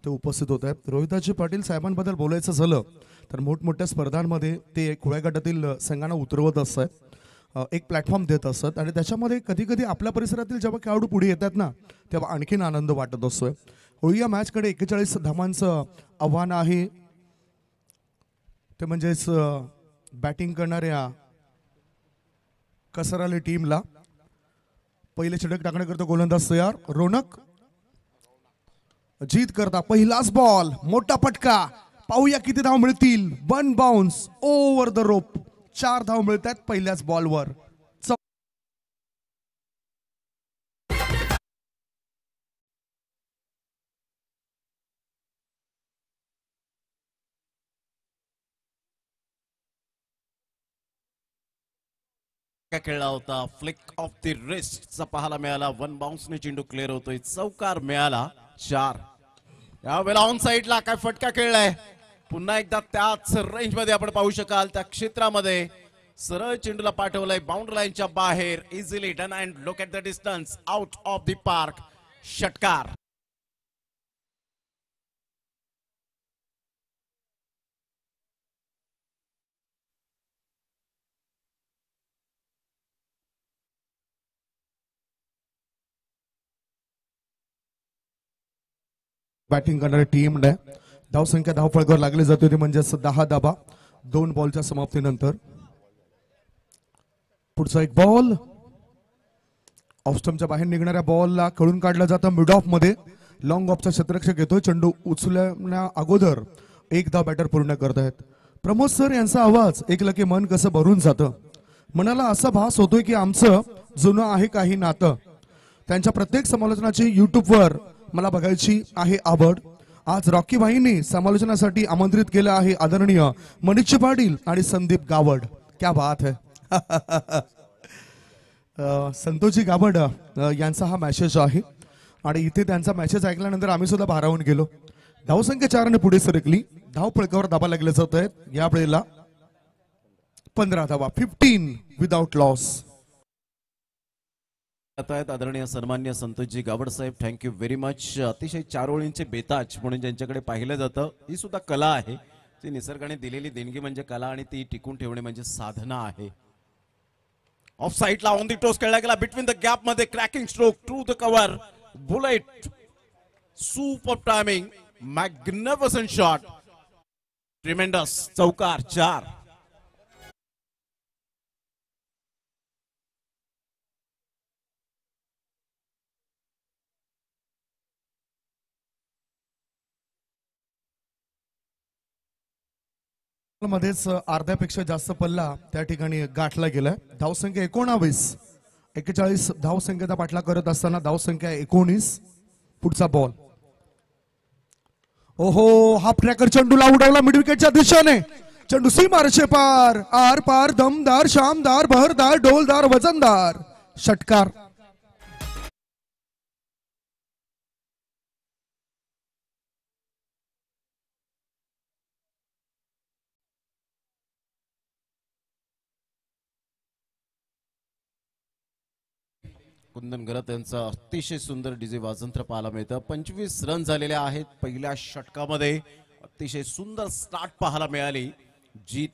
ते उपस्थित होत आहेत. रोहिदासजी पाटील साहेबांबद्दल बोलायचं झालं तर मोठमोठ्या स्पर्धांमध्ये ते खुल्या गटातील संघांना उतरवत असतात, एक प्लॅटफॉर्म देत असतात आणि त्याच्यामध्ये कधी कधी आपल्या परिसरातील जेव्हा खेळाडू पुढे येतात ना तेव्हा आणखीन आनंद वाटत असतोय. होळी या मॅचकडे 41 धावांचं आव्हान आहे, ते म्हणजेच बॅटिंग करणाऱ्या कसराली टीमला. पहिले षटक टाकण्याकरता गोलंदाज तयार. रोनक जीत करता पहिलाच बॉल, मोठा फटका. पाहूया किती धाव मिळतील. 1 बाउन्स ओव्हर द रोप. 4 धाव मिळतात पहिल्याच बॉलवर. खेळला होता फ्लिक ऑफ द रिस्टचा पाहायला मिळाला. 1 बाउन्सने चेंडू क्लिअर होतोय. चौकार मिळाला 4. यावेळेला ऑन साइडला काय फटका खेळलाय. पुन्हा एकदा त्याच रेंज मध्ये आपण पाहू शकाल. त्या क्षेत्रामध्ये सरळ चेंडूला पाठवलंय बाउंड्री लाईनच्या बाहेर. Easily done and look at the distance out of the park. षटकार. बॅटिंग करणारी टीम ने धावसंख्या धावफळकावर लागली जाते ती म्हणजेच 10 धावा 2 बॉलच्या समाप्तीनंतर. पुढचा एक बॉल ऑफ स्टंपच्या बाहेर निघणाऱ्या बॉलला खेळून काढलं जातं मिड ऑफ मध्ये. लॉंग ऑफचा क्षेत्ररक्षक येतोय. चेंडू उचलण्या अगोदर 1 धाव बॅटर पूर्ण करतायत. प्रमोद सर यांचा आवाज ऐकलं की मन कसं भरून जातं. मनाला असा भास होतोय की आमचं जुनं आहे काही नातं. त्यांच्या प्रत्येक समालोचनाची युट्यूबवर मला बघायची आहे आवड. आज रॉकी भाईंनी समालोचनासाठी आमंत्रित केलं आहे आदरणीय मनीष पाटील आणि संदीप गावड. क्या बात है. संतोषजी गावड यांचा हा मेसेज आहे आणि इथे त्यांचा मेसेज ऐकल्यानंतर आम्ही सुद्धा भारावून गेलो. धावसंख्या 4 ने पुढे सरकली. धाव फळकावर दाबा लागले जात आहेत. या वेळेला 15 धावा 15 विदाउट लॉस. आदरणीय सन्मान्य संतोषजी गावड साहेब, थँक्यू व्हेरी मच. अतिशय 4 ओळींचे बेताज म्हणून ज्यांच्याकडे पाहिलं जातं ही सुद्धा कला आहे. ती निसर्गाने दिलेली देणगी म्हणजे कला आणि ती टिकून ठेवणे म्हणजे साधना आहे. ऑफ साइडला ऑन दी टोस खेळला गेला. बिटवीन द गॅप मध्ये cracking stroke through the cover. Bullet super timing. Magnificent shot. Tremendous. चौकार 4. मध्येच अर्ध्यापेक्षा जास्त पल्ला त्या ठिकाणी गाठला गेलाय. धावसंख्या 19. 41 धावसंख्येचा पाठलाग करत असताना धावसंख्या 19. पुढचा बॉल. ओहो, हाफ ट्रॅकर चेंडूला उडवला मिड विकेटच्या दिशेने. चेंडू सीमारेषे पार. आर पार. दमदार, शामदार, बहरदार, डोलदार, वजनदार. षटकार. कुंदन गरत यांचं अतिशय सुंदर डीजे वाजंत्र पाहायला मिळतं. 25 रन झालेले आहेत पहिल्या षटकामध्ये. अतिशय सुंदर स्टार्ट पाहायला मिळाली. जीत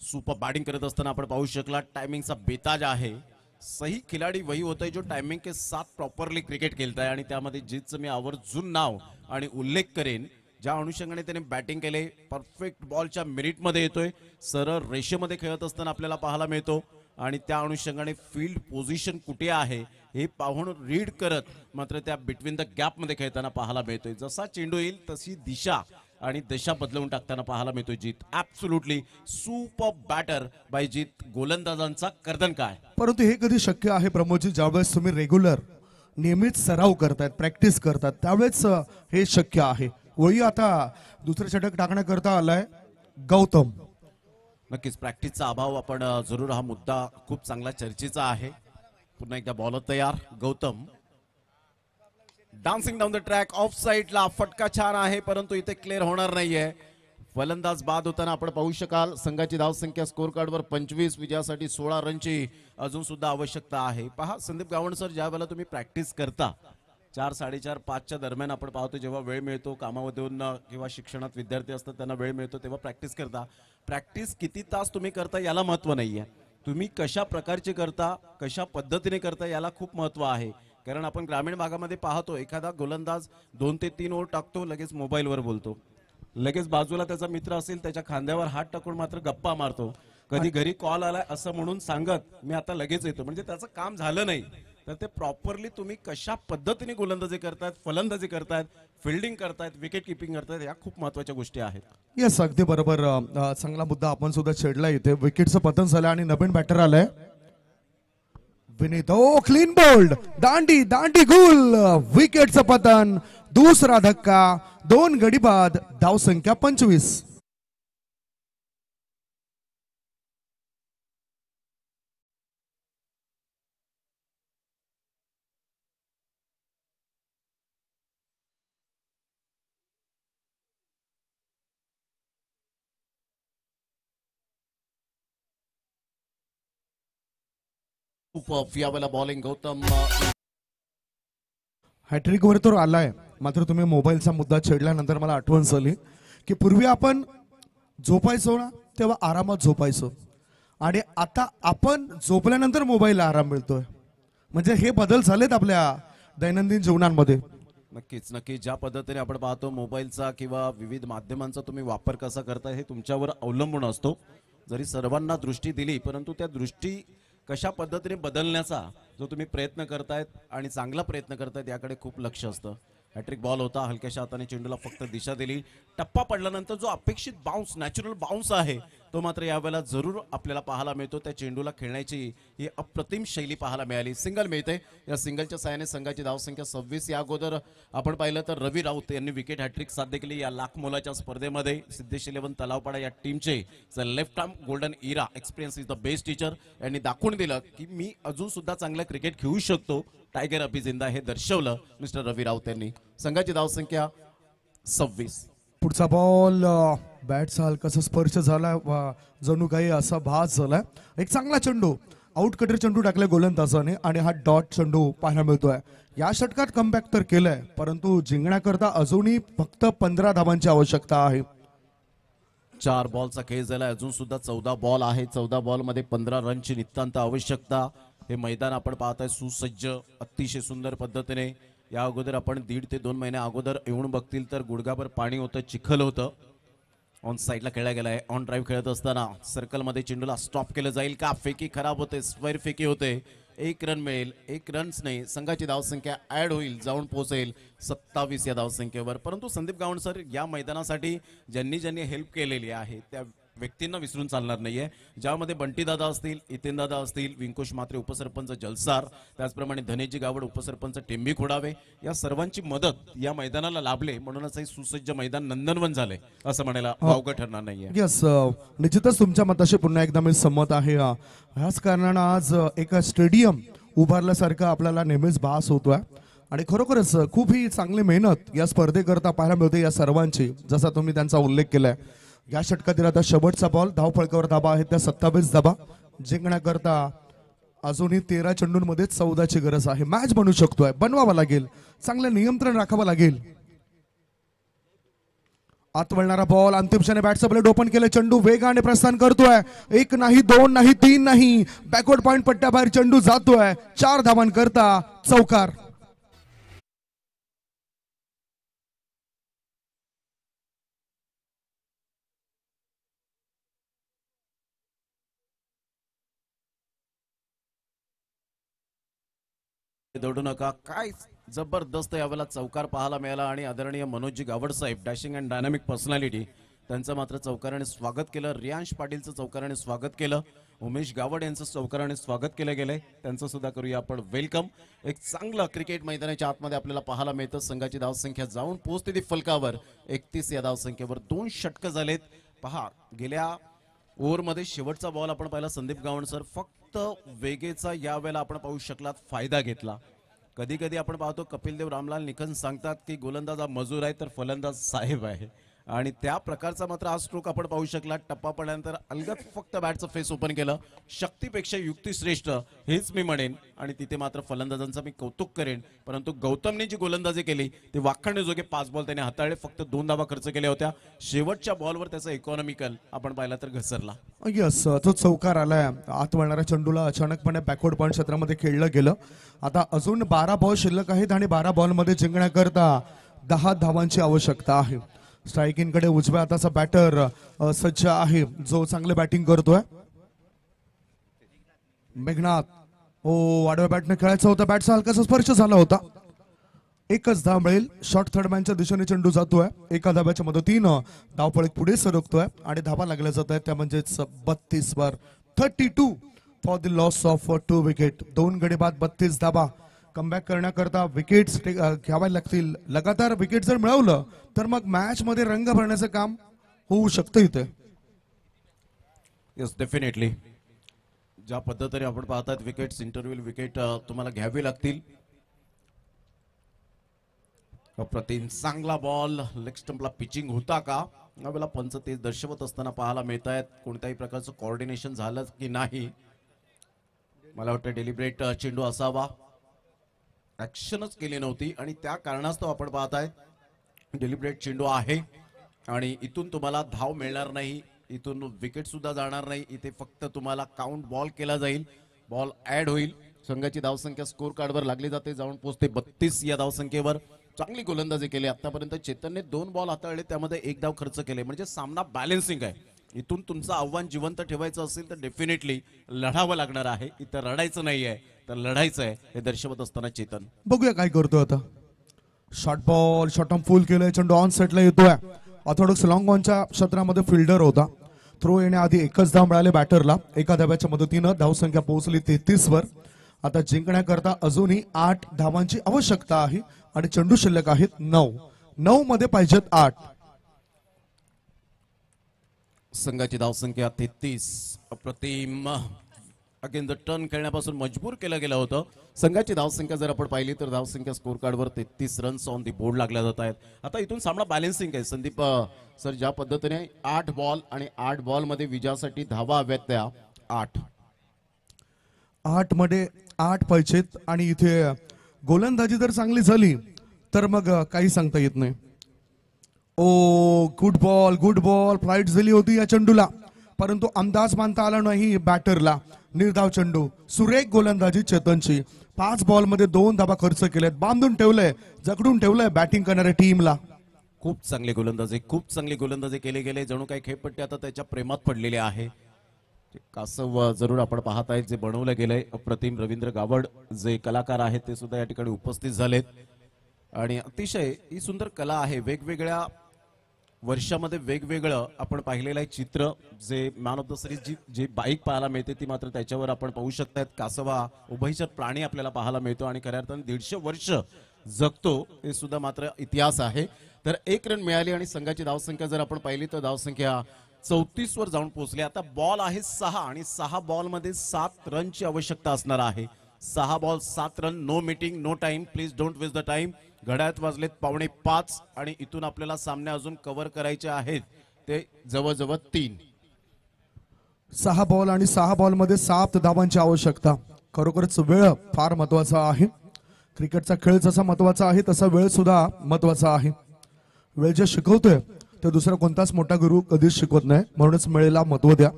सुपर बॅटिंग करत असताना आपण पाहू शकला टायमिंगचा बेताज आहे. सही खिलाडी वही होता है जो टाइमिंग के साथ प्रॉपरली क्रिकेट खेळता है आणि त्यामध्ये जीतचं मी आवर्जून नाव आणि उल्लेख करेन. ज्या अनुषंगाने त्याने बॅटिंग केले परफेक्ट बॉलच्या मिनिटमध्ये येतोय. सरळ रेषेमध्ये खेळत असताना आपल्याला पाहायला मिळतो आणि त्या अनुषंगाने फील्ड पोझिशन कुठे आहे हे पाहून रीड करत मात्र त्या बिटवीन द गॅप मध्ये खेळताना पाहायला मिळतोय. जसा चेंडू येईल तशी दिशा आणि दशा बदलवून टाकताना पाहायला मिळतोय जीत. ऍब्सोल्युटली सुपर बॅटर बाय जीत. गोलंदाजांचा कर्दन काय. परंतु हे कधी शक्य आहे प्रमोदजी, ज्यावेळेस तुम्ही रेग्युलर नियमित सराव करतायत, प्रॅक्टिस करतात, त्यावेळेस हे शक्य आहे. वही आता दुसरे षटक टाकण्याकरता आलाय गौतम. नक्कीच प्रॅक्टिसचा अभाव आपण जरूर हा मुद्दा खूप चांगला चर्चेचा आहे. पुन्हा एकदा बॉलर तयार. Gautam dancing down the track. Of साईडला फटका छान आहे परंतु इथे क्लिअर होणार नाहीये. फलंदाज बाद होताना आपण पाहू शकाल. संघाची धावसंख्या स्कोर कार्डवर 25, विजयासाठी 16 रनची अजून सुद्धा आवश्यकता आहे. पहा संदीप गावण सर, ज्या वेळेला तुम्ही प्रॅक्टिस करता 4, 4:30, 5च्या दरम्यान आपण पाहतो जेव्हा वेळ मिळतो कामामधून किंवा शिक्षणात विद्यार्थी असतात त्यांना वेळ मिळतो तेव्हा प्रॅक्टिस करता. प्रॅक्टिस किती तास तुम्ही करता याला महत्व नाहीये. तुम्ही कशा प्रकारचे करता, कशा पद्धतीने करता याला खूप महत्व आहे. कारण आपण ग्रामीण भागामध्ये पाहतो एखादा गोलंदाज 2 ते 3 ओव्हर टाकतो, लगेच मोबाईलवर बोलतो, लगेच बाजूला त्याचा मित्र असेल त्याच्या खांद्यावर हात टाकून मात्र गप्पा मारतो. कधी घरी कॉल आलाय असं म्हणून सांगत मी आता लगेच येतो. म्हणजे त्याचं काम झालं नाही. तर ते प्रॉपरली तुम्ही कशा पद्धतीने गोलंदाजी करतायत, फलंदाजी करतायत, फिल्डिंग करतायत, विकेट किपिंग करतायत, या खूप महत्वाच्या गोष्टी आहेत. येस, अगदी बरोबर. चांगला मुद्दा आपण सुद्धा छेडला. इथे विकेटचं पतन झालं आणि नवीन बॅटर आलाय विनीत. ओ क्लीन बोल्ड, दांडी दांडी गुल. विकेटचं पतन, दुसरा धक्का, 2 गडी बाद, धावसंख्या 25. यावेळेला बॉलिंग गौतम. हॅट्रिक वर तर आलाय. मात्र तुम्ही मोबाईलचा मुद्दा छेडल्यानंतर मला आठवण झाली की पूर्वी आपण झोपायचो ना तेव्हा आरामात झोपायचो आणि आता आपण झोपल्यानंतर मोबाईलला आराम मिळतोय. म्हणजे हे बदल झालेत आपल्या दैनंदिन जीवनामध्ये. नक्कीच नक्की. ज्या पद्धतीने आपण पाहतो मोबाईलचा किंवा विविध माध्यमांचा तुम्ही वापर कसा करताय हे तुमच्यावर अवलंबून असतो. जरी सर्वांना दृष्टी दिली परंतु त्या दृष्टी कशा पद्धतीने बदलण्याचा जो तुम्ही प्रयत्न करतायत आणि चांगला प्रयत्न करतायत याकडे खूप लक्ष असतं. हॅट्रिक बॉल होता, हलक्याशा हाताने चेंडूला फक्त दिशा दिली. टप्पा पडल्यानंतर जो अपेक्षित बाउन्स, नॅचरल बाउन्स आहे तो मात्र यावेळेला जरूर आपल्याला पाहायला मिळतो. त्या चेंडूला खेळण्याची ही अप्रतिम शैली पाहायला मिळाली. सिंगल मिळते. या सिंगलच्या साहाय्याने संघाची धावसंख्या 26. या अगोदर आपण पाहिलं तर रवी राऊत यांनी विकेट हॅट्रिक साध्य केली या लाख मोलाच्या स्पर्धेमध्ये. सिद्धेश 11 तलावपाडा या टीमचे left arm golden era, experience is the best teacher, यांनी दाखवून दिलं की मी अजून सुद्धा चांगलं क्रिकेट खेळू शकतो. टायगर अभि जिंदा हे दर्शवलं मिस्टर रवी राऊत यांनी. संघाची धावसंख्या 26. पुढचा बॉल बॅटचा हलकासा स्पर्श झाला, जणू काही असा भास झालाय. एक चांगला चेंडू, आउट कटर चेंडू टाकलाय गोलंदाजाने आणि हा डॉट चेंडू पाहायला मिळतोय. या षटकात कमबॅक तर केलंय परंतु जिंकण्याकरता अजूनही फक्त 15 धावांची आवश्यकता आहे. 4 बॉलचा खेळ झाला. अजून सुद्धा 14 बॉल आहे. 14 बॉल मध्ये 15 रनची नितांत आवश्यकता. हे मैदान आपण पाहताय सुसज्ज, अतिशय सुंदर पद्धतीने. या अगोदर आपण 1.5 ते 2 महिने अगोदर येऊन बघतील तर गुडघाभर पाणी होतं, चिखल होतं. ऑन साईडला खेळला गेलाय. ऑन ड्राईव्ह खेळत असताना सर्कलमध्ये चेंडूला स्टॉप केलं जाईल का. फेकी खराब होते, स्क्वेअर फेकी होते. 1 रन मिळेल. 1 रन्स नाही. संघाची धावसंख्या ऍड होईल, जाऊन पोहोचेल 27 या धावसंख्येवर. परंतु संदीप गावण सर, या मैदानासाठी ज्यांनी हेल्प केलेली आहे त्या व्यक्तींना विसरून चालणार नाहीये. ज्यामध्ये बंटी दादा असतील, इतेन दादा असतील, विंकुश मात्रे उपसरपंच जलसार, त्याचप्रमाणे धनेजी गावड उपसरपंच टेंबी खोडावे, या सर्वांची मदत या मैदानाला लाभले म्हणूनच हे सुसज्ज मैदान नंदनवन झाले असं म्हणायला अवघड ठरणार नाहीये. यस, निश्चितच तुमच्या मताशी पुन्हा एकदा मी संमत आहे. ह्याच कारणानं आज एक स्टेडियम उभारल्यासारखं आपल्याला नेहमीच भास होतोय आणि खरोखरच खूप ही चांगली मेहनत या स्पर्धेकरता पाहायला मिळते या सर्वांची, जसा तुम्ही त्यांचा उल्लेख केलाय. या षटकातील आता शेवटचा बॉल, धावफळकावर धाबा आहेत त्या 27 धाबा. जिंकण्याकरता अजूनही 13 चेंडूंमध्ये 14ची गरज आहे. मॅच बनू शकतोय, बनवावा लागेल, चांगलं नियंत्रण राखावं लागेल. आत वळणारा बॉल, अंतिम क्षणी बॅटचं ब्लेड ओपन केलं, चेंडू वेगाने प्रस्थान करतोय. 1 नाही 2 नाही 3 नाही, बॅकवर्ड पॉइंट पट्ट्याबाहेर चेंडू जातोय. 4 धावांकरता चौकार. दौडू नका. काय जबरदस्त यावेळेला चौकार पाहायला मिळाला आणि आदरणीय मनोजी गावड साहेब, डॅशिंग अँड डायनामिक पर्सनॅलिटी, त्यांचं मात्र चौकाराने स्वागत केलं. रियांश पाटीलचं चौकाराने स्वागत केलं. उमेश गावड यांचं चौकाराने स्वागत केलं गेलंय, त्यांचं सुद्धा करूया आपण वेलकम. एक चांगलं क्रिकेट मैदानाच्या आतमध्ये आपल्याला पाहायला मिळतं. संघाची धावसंख्या जाऊन पोहोचते ती फलकावर 31 या धावसंख्येवर. 2 षटकं झालेत. पहा, गेल्या ओव्हरमध्ये शेवटचा बॉल आपण पाहिला संदीप गावण सर, फक्त वेगेचा यावेळेला आपण पाहू शकलात फायदा घेतला. कधी कधी आपण पाहतो कपिल देव रामलाल निखन सांगतात की गोलंदाज हा मजूर आहे तर फलंदाज साहेब आहे, आणि त्या प्रकारचा मात्र हा स्ट्रोक आपण पाहू शकला. टप्पा पडल्यानंतर अलगद फक्त बॅटचं फेस ओपन केलं. शक्तीपेक्षा युक्ती श्रेष्ठ हेच मी म्हणेन, आणि तिथे मात्र फलंदाजांचं मी कौतुक करेन. परंतु गौतमने जी गोलंदाजी केली ती वाखाणण्याजोगे. 5 बॉल त्याने हाताळले, फक्त 2 धावा खर्च केल्या होत्या. शेवटच्या बॉलवर त्याचा इकॉनॉमिकल आपण पाहिला तर घसरला. यस, तो चौकार आलाय. आत वळणाऱ्या चेंडूला अचानकपणे बॅकवर्ड पॉइंट क्षेत्रामध्ये खेळलं गेलं. आता अजून 12 बॉल शिल्लक आहेत आणि 12 बॉलमध्ये जिंकण्याकरता 10 धावांची आवश्यकता आहे. स्ट्रायकिंगकडे उजव्या हाताचा बॅटर सज्ज आहे, जो चांगले बॅटिंग करतोय. मेघनाथ, आडव्या बॅटने खेळायचं होतं, बॅटचा हलकासा स्पर्श झाला होता. 1च धाव मिळेल. शॉर्ट थर्ड मॅनच्या दिशेने चेंडू जातोय. 1 धाब्याच्या मदतीनं धावफळीत पुढे सरकतोय आणि धावा लागल्या जात आहेत त्या म्हणजेच 32 वर 32 for the loss of 2 wicket. 2 गडी बाद 32 धावा. कमबॅक करण्याकरता विकेट्स घ्याव्या लागतील. लगातार विकेट जर मिळवलं तर मग मॅच मध्ये रंग भरण्याचं काम होऊ शकतं इथे. Yes, definitely. ज्या पद्धतीने आपण पाहतात विकेट्स, इंटरव्ह्यू विकेट तुम्हाला घ्यावी लागतील. अप्रतिम चांगला बॉल. लेग स्टंपला पिचिंग होता का यावेळेला पंच ते दर्शवत असताना पाहायला मिळत आहेत. कोणत्याही प्रकारचं कोऑर्डिनेशन झालं की नाही, मला वाटतं डेलिब्रेट चेंडू असावा. ऍक्शनच केली नव्हती आणि त्या कारणास्तव आपण पाहताय डेलिब्रेट चेंडू आहे आणि इथून तुम्हाला धाव मिळणार नाही, इथून विकेट सुद्धा जाणार नाही. इथे फक्त तुम्हाला काउंट बॉल केला जाईल, बॉल ऍड होईल. संघाची धावसंख्या स्कोर कार्डवर लागली जाते, जाऊन पोहोचते 32 या धावसंख्येवर. चांगली गोलंदाजी केली आतापर्यंत. चेतनने 2 बॉल हाताळले, त्यामध्ये 1 धाव खर्च केले, म्हणजे सामना बॅलन्सिंग आहे. इथून तुमचं आव्हान जिवंत ठेवायचं असेल तर डेफिनेटली लढावं लागणार आहे. इथं रडायचं नाहीये तर लढायचं आहे, हे दर्शवत असताना चेतन. बघूया काय करतोय आता. शॉर्ट बॉल, शॉर्ट ऑन फुल केलंय, चेंडू ऑन सेटला येतोय. ऑर्थोडॉक्स लॉंग ऑनच्या क्षेत्रामध्ये फिल्डर होता. थ्रो येण्याआधी 1च धाव मिळाले बॅटरला. 1 धाव्याच्या मदतीनं धावसंख्या पोहोचली 33 वर. आता जिंकण्याकरता अजूनही 8 धावांची आवश्यकता आहे आणि चेंडू शिल्लक आहेत 9 मध्ये पाहिजेत 8. संघाची धावसंख्या 33. अप्रतिम. अगेन द टर्न खेळण्यापासून मजबूर केलं गेलं होतं. संघाची धावसंख्या जर आपण पाहिली तर धावसंख्या स्कोर कार्डवर 33 रन्स ऑन दी बोर्ड लागल्या जात आहेत. आता इथून सामना बॅलन्सिंग आहे. संदीप सर ज्या पद्धतीने 8 बॉल आणि 8 बॉल मध्ये विजयासाठी धावा हव्यात त्या 8 मध्ये 8 पाहिजेत आणि इथे गोलंदाजी जर चांगली झाली तर मग काही सांगता येत नाही. गुड बॉल फ्लाईट झाली होती या चेंडूला, परंतु अंदाज मानता आला नाही बॅटरला. निर्धाव चेंडू, सुरेख गोलंदाजी चेतनची. 5 बॉल मध्ये 2 धावा खर्च केलेत. बांधून ठेवलंय, जकडून ठेवलंय बॅटिंग करणाऱ्या टीमला. खूप चांगली गोलंदाजी केली गेले. जणू काही खेळपट्टी आता त्याच्या प्रेमात पडलेले आहे. कासव जरूर आपण पाहत आहेत जे बनवलं गेलंय. अप्रतिम. रवींद्र गावड जे कलाकार आहेत ते सुद्धा या ठिकाणी उपस्थित झालेत आणि अतिशय ही सुंदर कला आहे. वेगवेगळ्या वर्षामध्ये वेगवेगळं आपण पाहिलेलं आहे चित्र. जे मॅन ऑफ द सिरीज जी बाईक पाहायला मिळते ती मात्र त्याच्यावर आपण पाहू शकतात. कासव हा उभयचर प्राणी आपल्याला पाहायला मिळतो आणि खऱ्या अर्थाने 150 वर्ष जगतो, हे सुद्धा मात्र इतिहास आहे. तर 1 रन मिळाली आणि संघाची धावसंख्या जर आपण पाहिली तर धावसंख्या 34 वर जाऊन पोहोचली. आता बॉल आहे 6 आणि 6 बॉल मध्ये 7 रनची आवश्यकता असणार आहे. 6 ball 7 run. No meeting, no time. Please don't waste the time. घड्याळात वाजलेत 4:45 आणि इथून आपल्याला सामने अजून कव्हर करायचे आहेत ते जवळजवळ 3. 6 बॉल आणि 6 बॉल मध्ये 7 धावांची आवश्यकता. खरोखरच वेळ फार महत्वाचा आहे. क्रिकेटचा खेळ जसा महत्वाचा आहे तसा वेळ सुद्धा महत्वाचा आहे. वेळ जे शिकवतोय ते दुसरा कोणताच मोठा गुरु कधीच शिकवत नाही, म्हणूनच वेळेला महत्व द्या.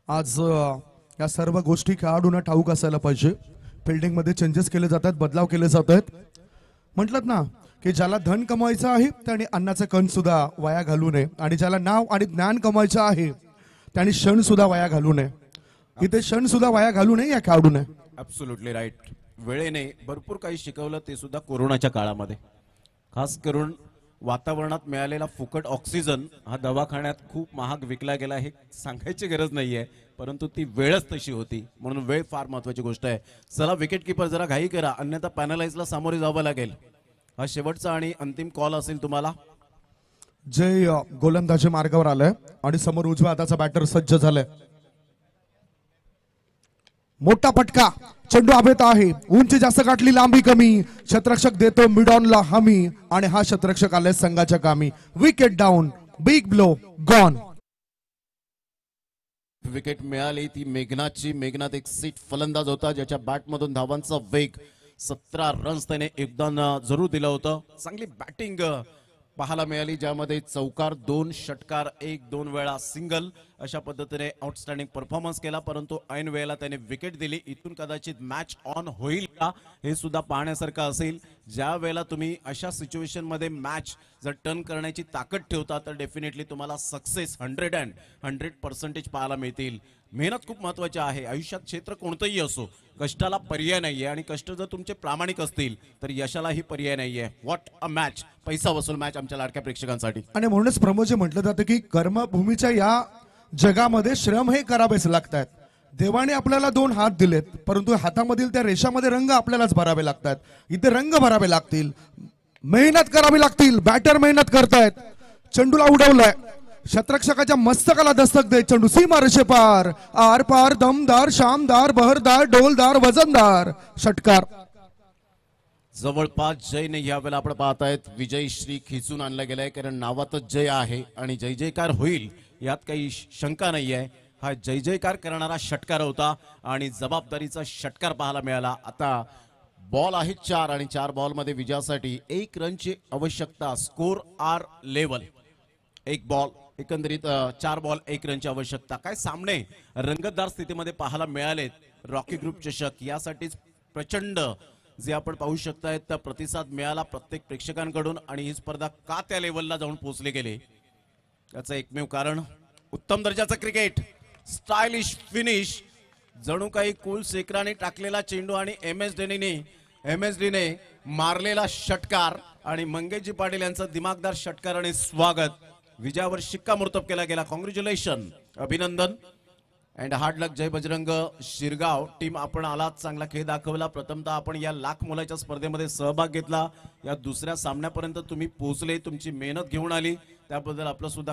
आज या सर्व गोष्टी खेळाडूंना ठाऊक असायला पाहिजे. फिल्डिंग मध्ये चेंजेस केले जातात, बदलाव केले जात आहेत. म्हटलं ना की ज्याला धन कमवायचं आहे त्याने अन्नाचं कण सुद्धा वाया घालू नये, आणि ज्याला नाव आणि ज्ञान कमवायचं आहे त्याने क्षण सुद्धा वाया घालू नये. इथे क्षण सुद्धा वाया घालू नये या खेळाडूने. Absolutely right. वेळेने भरपूर काही शिकवलं, ते सुद्धा कोरोनाच्या काळामध्ये. खास करून वातावरणात मिळालेला फुकट ऑक्सिजन हा दवाखान्यात खूप महाग विकला गेला, हे सांगायची गरज नाहीये, परंतु ती वेळच तशी होती. म्हणून वेळ फार महत्वाची गोष्ट आहे. चला विकेट किपर जरा घाई करा, अन्यथा पॅनलाइजला सामोरे जावं लागेल. हा शेवटचा आणि अंतिम कॉल असेल तुम्हाला. जय गोलंदाजी मार्गावर आलाय आणि समोर उजव्या हाताचा बॅटर सज्ज झालाय. मोठा फटका, चेंडू हवेत आहे, उंची जास्त गाठली, लांबी कमी, क्षेत्ररक्षक देतो मिड ऑनला हमी आणि हा क्षेत्ररक्षक आलाय संघाच्या कामी. Wicket down, big blow gone. Wicket मिळाली ती मेघनाथची. मेघनाथ एक सीट फलंदाज होता ज्याच्या बॅटमधून धावांचा वेग, 17 रन्स त्याने योगदान जरूर दिलं होतं. चांगली बॅटिंग पाहायला मिळाली, ज्यामध्ये चौकार, 2 षटकार, 1-2 वेळा सिंगल, अशा पद्धतीने आउटस्टँडिंग परफॉर्मन्स केला. परंतु ऐन वेळेला त्याने विकेट दिली. इथून कदाचित मॅच ऑन होईल का हे सुद्धा पाहण्यासारखं असेल. ज्या वेळेला तुम्ही अशा सिच्युएशन मध्ये मॅच जर टर्न करण्याची ताकद ठेवता तर डेफिनेटली तुम्हाला सक्सेस 100% पाहायला मिळतील. मेहनत खूप महत्वाची आहे. आयुष्यात क्षेत्र कोणतंही असो, कष्टाला पर्याय नाहीये, आणि कष्ट जर तुमचे प्रामाणिक असतील तर यशालाही पर्याय नाहीये. व्हॉट अ मॅच, पैसा वसूल मॅच आमच्या लाडक्या प्रेक्षकांसाठी. आणि म्हणूनच प्रमोद जे म्हटलं जातं की कर्मभूमीच्या या जगामध्ये श्रम हे करावेच लागतात. देवाने आपल्याला 2 हात दिलेत, परंतु हातामधील त्या रेषामध्ये रंग आपल्यालाच भरावे लागतात. इथे रंग भरावे लागतील, मेहनत करावी लागतील. बॅटर मेहनत करतायत, चेंडूला उडवलाय, क्षेत्ररक्षकाच्या मस्तकाला दस्तक दे, चेंडू सीमा रेषे पार, आर पार, दमदार, शामदार, बहरदार, डोलदार, वजनदार, षटकार. जवळपास जयने यावेळेला आपण पाहतायत विजय श्री खिचून आणला गेलाय, कारण नावातच जय आहे आणि जय जयकार होईल यात काही शंका नाहीये. हा जय जयकार करणारा षटकार होता आणि जबाबदारीचा षटकार पाहायला मिळाला. आता बॉल आहे 4 आणि 4 बॉलमध्ये विजयासाठी 1 रनची आवश्यकता. स्कोर आर लेवल, 1 बॉल, एकंदरीत 4 बॉल 1 रनची आवश्यकता. काय सामने रंगतदार स्थितीमध्ये पाहायला मिळालेत. रॉकी ग्रुप चषक यासाठीच प्रचंड जे आपण पाहू शकताय त्या प्रतिसाद मिळाला प्रत्येक प्रेक्षकांकडून, आणि ही स्पर्धा का त्या लेवलला जाऊन पोहोचले गेले याचं एकमेव कारण उत्तम दर्जाचं क्रिकेट, स्टायलिश फिनिश, जणू काही कुल शेखराने टाकलेला चेंडू आणि MSDने मारलेला षटकार, आणि मंगेशजी पाटील यांचं दिमागदार षटकाराने स्वागत. विजयावर शिक्कामोर्तब केला गेला. कॉंग्रॅच्युलेशन, अभिनंदन अँड हार्ड लक. जय बजरंग शिरगाव टीम, आपण आलात, चांगला खेळ दाखवला. प्रथमतः आपण या लाख मुलाच्या स्पर्धेमध्ये सहभाग घेतला. या दुसऱ्या सामन्यापर्यंत तुम्ही पोहोचले, तुमची मेहनत घेऊन आली, त्याबद्दल आपलं सुद्धा